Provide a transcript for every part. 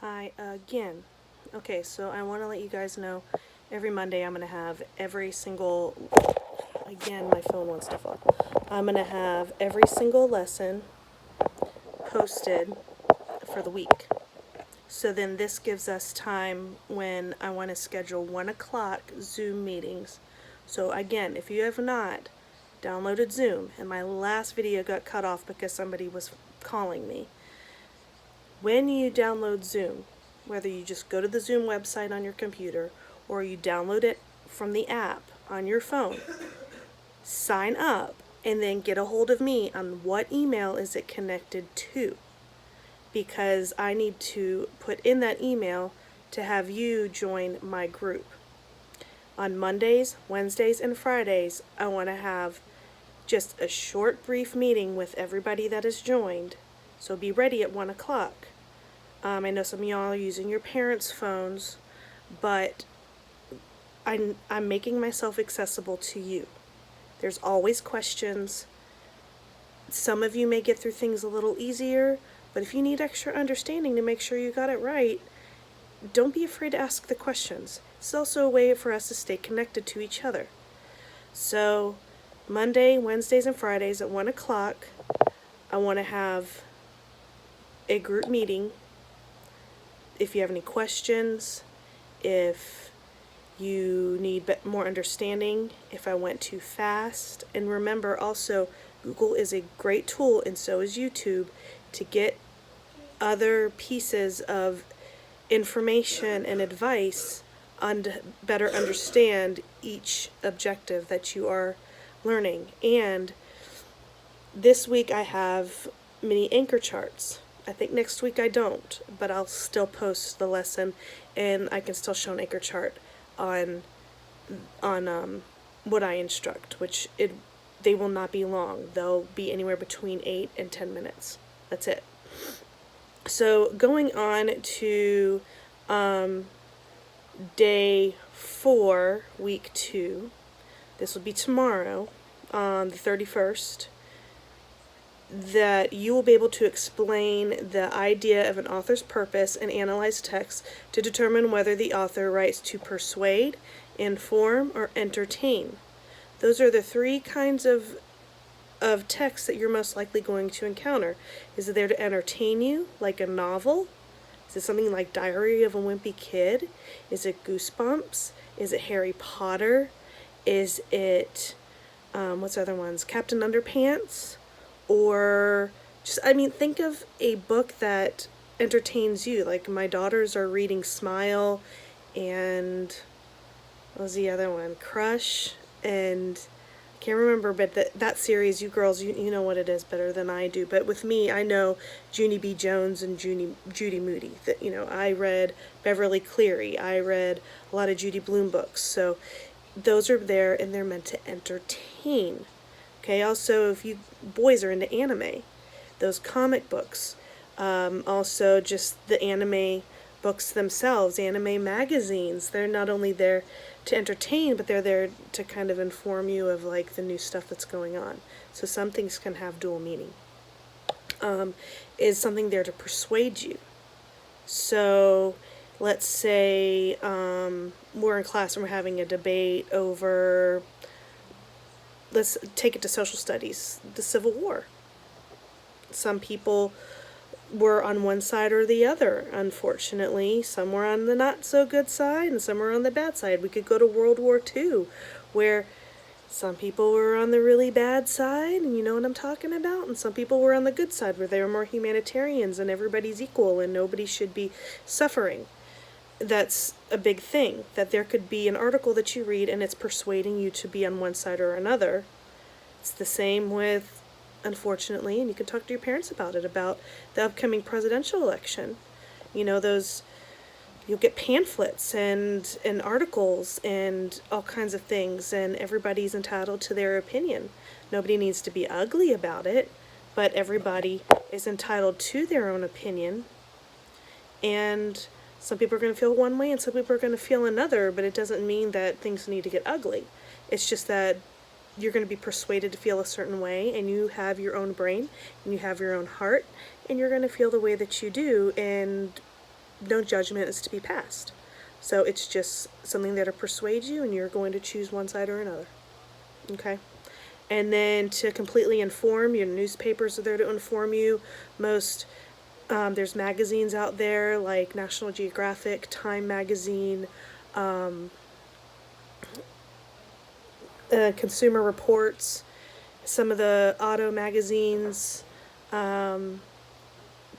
Hi again. Okay, so I want to let you guys know every Monday I'm going to have every single, again, my phone wants to fall. I'm going to have every single lesson posted for the week. So then this gives us time when I want to schedule 1 o'clock Zoom meetings. So again, if you have not downloaded Zoom, and my last video got cut off because somebody was calling me, when you download Zoom, whether you just go to the Zoom website on your computer or you download it from the app on your phone, sign up and then get a hold of me on what email is it connected to, because I need to put in that email to have you join my group. On Mondays, Wednesdays, and Fridays, I want to have just a short, brief meeting with everybody that has joined. So be ready at 1 o'clock. I know some of y'all are using your parents' phones, but I'm making myself accessible to you. There's always questions. Some of you may get through things a little easier, but if you need extra understanding to make sure you got it right, don't be afraid to ask the questions. It's also a way for us to stay connected to each other. So Monday, Wednesdays, and Fridays at 1 o'clock, I want to have a group meeting. If you have any questions, if you need more understanding, if I went too fast. And remember also, Google is a great tool, and so is YouTube, to get other pieces of information and advice on to better understand each objective that you are learning. And this week I have mini anchor charts. I think next week I don't, but I'll still post the lesson, and I can still show an anchor chart on what I instruct, which they will not be long. They'll be anywhere between 8 and 10 minutes. That's it. So going on to day 4, week 2. This will be tomorrow, the 31st. That you will be able to explain the idea of an author's purpose and analyze text to determine whether the author writes to persuade, inform, or entertain. Those are the 3 kinds of text that you're most likely going to encounter. Is it there to entertain you, like a novel? Is it something like Diary of a Wimpy Kid? Is it Goosebumps? Is it Harry Potter? Is it, what's the other ones? Captain Underpants? Or just, think of a book that entertains you. Like my daughters are reading Smile and what was the other one? Crush, and I can't remember, but that series, you girls, you know what it is better than I do. But with me, I know Junie B. Jones and Judy Moody. That I read Beverly Cleary. I read a lot of Judy Blume books. So those are there, and they're meant to entertain. Okay, also, if you boys are into anime, those comic books, also just the anime books themselves, anime magazines, they're not only there to entertain, but they're there to kind of inform you of like the new stuff that's going on. So some things can have dual meaning. Is something there to persuade you? So let's say we're in class and we're having a debate over, let's take it to social studies, the Civil War. Some people were on one side or the other, unfortunately. Some were on the not so good side and some were on the bad side. We could go to World War II, where some people were on the really bad side, and you know what I'm talking about, and some people were on the good side, where they were more humanitarians and everybody's equal and nobody should be suffering. That's a big thing, that there could be an article that you read and it's persuading you to be on one side or another. It's the same with, unfortunately, and you can talk to your parents about it, about the upcoming presidential election. You'll get pamphlets and articles and all kinds of things, and everybody's entitled to their opinion. Nobody needs to be ugly about it, but everybody is entitled to their own opinion. And some people are going to feel one way and some people are going to feel another, but it doesn't mean that things need to get ugly. It's just that you're going to be persuaded to feel a certain way, and you have your own brain, and you have your own heart, and you're going to feel the way that you do, and no judgment is to be passed. So it's just something that'll persuade you, and you're going to choose one side or another. Okay? And then to completely inform, your newspapers are there to inform you. There's magazines out there like National Geographic, Time Magazine, Consumer Reports, some of the auto magazines,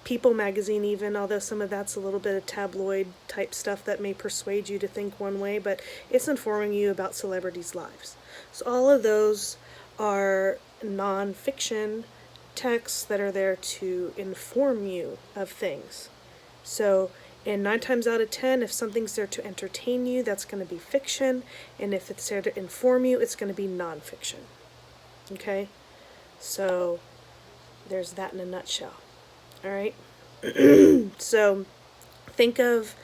People magazine even, although some of that's a little bit of tabloid type stuff that may persuade you to think one way, but it's informing you about celebrities' lives. So all of those are nonfiction texts that are there to inform you of things. So, and 9 times out of 10, if something's there to entertain you, that's going to be fiction, and if it's there to inform you, it's going to be nonfiction. Okay? So, there's that in a nutshell. All right? So, think of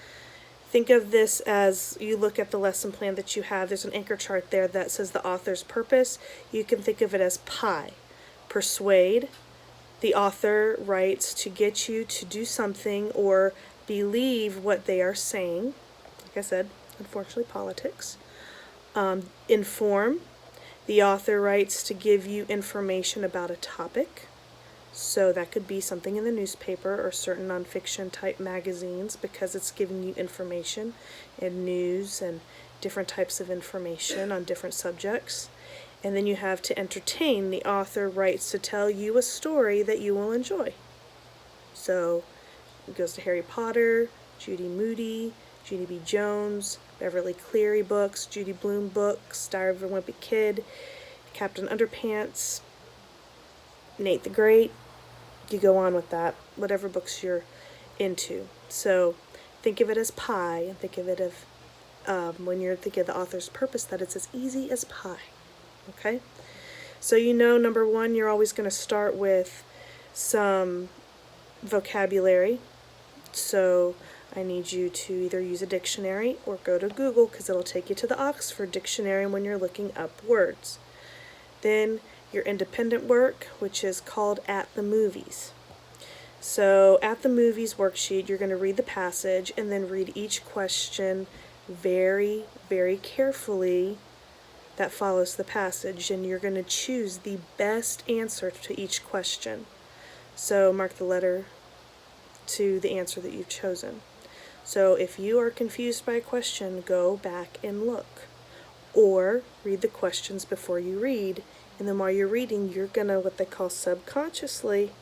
this as you look at the lesson plan that you have. There's an anchor chart there that says the author's purpose. You can think of it as P.I.E. Persuade. The author writes to get you to do something or believe what they are saying. Like I said, unfortunately, politics. Inform. The author writes to give you information about a topic. So that could be something in the newspaper or certain nonfiction type magazines, because it's giving you information and news and different types of information on different subjects. And then you have to entertain. The author writes to tell you a story that you will enjoy. So it goes to Harry Potter, Judy Moody, Judy B. Jones, Beverly Cleary books, Judy Blume books, Diary of a Wimpy Kid, Captain Underpants, Nate the Great. You go on with that, whatever books you're into. So think of it as P.I.E. and think of it of when you're thinking of the author's purpose, that it's as easy as pie. Okay? So number 1, you're always going to start with some vocabulary. So I need you to either use a dictionary or go to Google, because it'll take you to the Oxford Dictionary when you're looking up words. Then your independent work, which is called At the Movies. So at the movies worksheet, you're going to read the passage and then read each question very, very carefully that follows the passage, and you're going to choose the best answer to each question. So mark the letter to the answer that you've chosen. So if you are confused by a question, go back and look. Or read the questions before you read. And then while you're reading, you're going to, what they call subconsciously,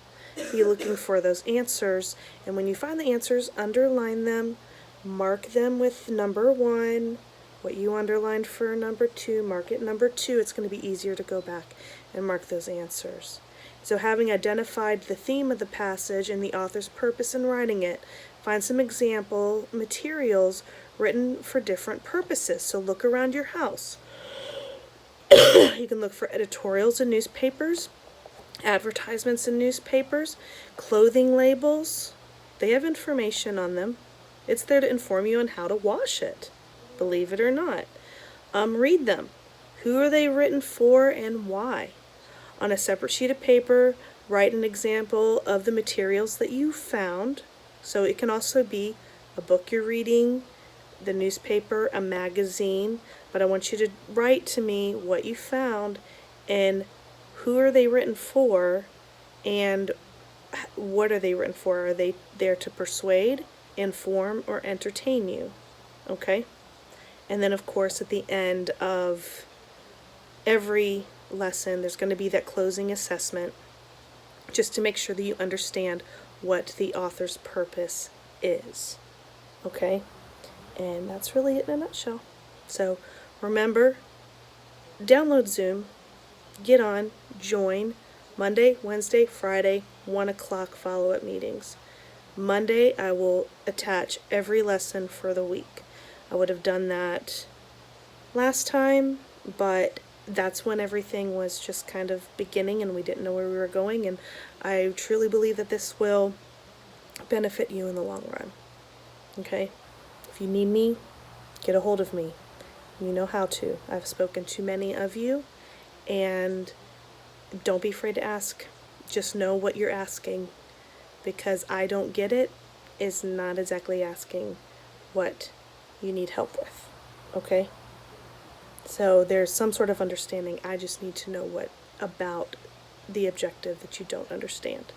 be looking for those answers. And when you find the answers, underline them, mark them with number 1. What you underlined for number 2, mark it number 2. It's going to be easier to go back and mark those answers. So having identified the theme of the passage and the author's purpose in writing it, find some example materials written for different purposes. So look around your house. You can look for editorials in newspapers, advertisements in newspapers, clothing labels. They have information on them. It's there to inform you on how to wash it, believe it or not. Read them. Who are they written for and why? On a separate sheet of paper, write an example of the materials that you found. So it can also be a book you're reading, the newspaper, a magazine, but I want you to write to me what you found and who are they written for and what are they written for. Are they there to persuade, inform, or entertain you? Okay? And then, of course, at the end of every lesson, there's going to be that closing assessment, just to make sure that you understand what the author's purpose is. Okay? And that's really it in a nutshell. So remember, download Zoom, get on, join, Monday, Wednesday, Friday, 1 o'clock follow-up meetings. Monday, I will attach every lesson for the week. I would have done that last time, but that's when everything was just kind of beginning and we didn't know where we were going, and I truly believe that this will benefit you in the long run. Okay? If you need me, get a hold of me. You know how to. I've spoken to many of you, and don't be afraid to ask. Just know what you're asking, because I don't get it, is not exactly asking what you need help with, okay? So there's some sort of understanding. I just need to know what about the objective that you don't understand.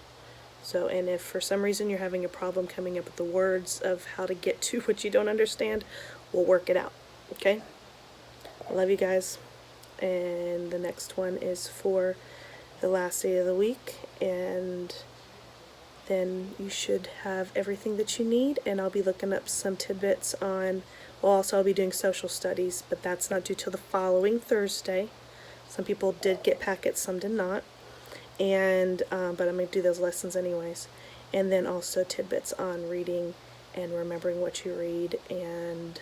So, and if for some reason you're having a problem coming up with the words of how to get to what you don't understand, we'll work it out, okay? I love you guys. And the next one is for the last day of the week, and then you should have everything that you need. And I'll be looking up some tidbits on, well, also I'll be doing social studies, but that's not due till the following Thursday. Some people did get packets, some did not. And but I'm going to do those lessons anyways. And then also tidbits on reading and remembering what you read, and